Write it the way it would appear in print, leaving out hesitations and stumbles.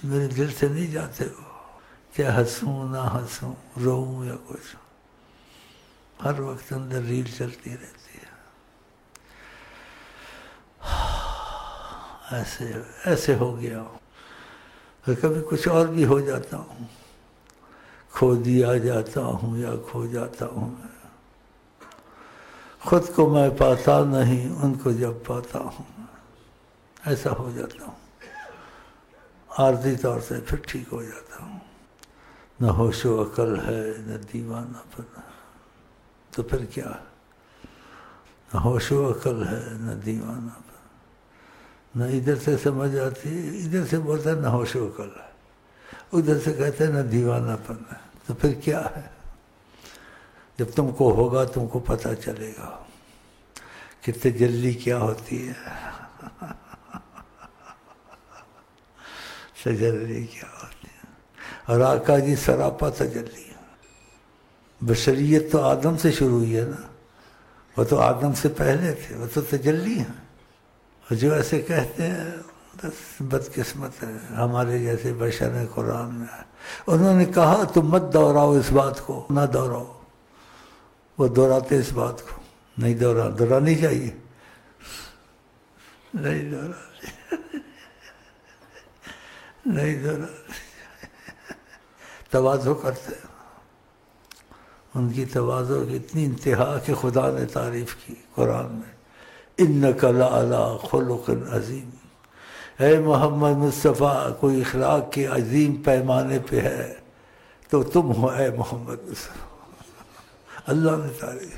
میرے دل سے نہیں جاتے وہ، کیا ہنسوں نہ ہنسوں، روؤں یا کچھ، ہر وقت اندر ریل چلتی رہتی ہے۔ ایسے ہو گیا ہوں، کبھی کچھ اور بھی ہو جاتا ہوں، کھو دیا جاتا ہوں یا کھو جاتا ہوں میں، خود کو میں پاتا نہیں، ان کو جب پاتا ہوں، ایسا ہو جاتا ہوں، عارضی طور سے پھر ٹھیک ہو جاتا ہوں۔ نہ ہوش و عقل ہے نہ دیوانہ پن، تو پھر کیا ہے؟ نہ ہوش و عقل ہے نہ دیوانہ پن، نہ ادھر سے سمجھ آتی، ادھر سے بولتا ہے نہ ہوش و عقل ہے، ادھر سے کہتے ہیں نہ دیوانہ پن ہے، تو پھر کیا ہے؟ جب تم کو ہوگا تم کو پتہ چلے گا کہ تجلی کیا ہوتی ہے، تجلی کیا ہوتی ہے۔ اور آقا جی سراپا تجلی ہے۔ بشریت تو آدم سے شروع ہوئی ہے نا، وہ تو آدم سے پہلے تھے، وہ تو تجلی ہیں۔ اور جو ایسے کہتے ہیں بس بدقسمت ہے، ہمارے جیسے بشر ہیں قرآن میں، انہوں نے کہا تم مت دوہراؤ اس بات کو، نہ دوہراؤ، وہ دہراتے اس بات کو، نہیں دہرانی چاہیے، نہیں دہرانی، تواضع کرتے ہیں، ان کی تواضع کی اتنی انتہا کہ خدا نے تعریف کی قرآن میں، انک لعلی خلق عظیم، اے محمد مصطفیٰ کوئی اخلاق کے عظیم پیمانے پہ ہے تو تم ہو اے محمد مصطفیٰ، اللہ نے تعریف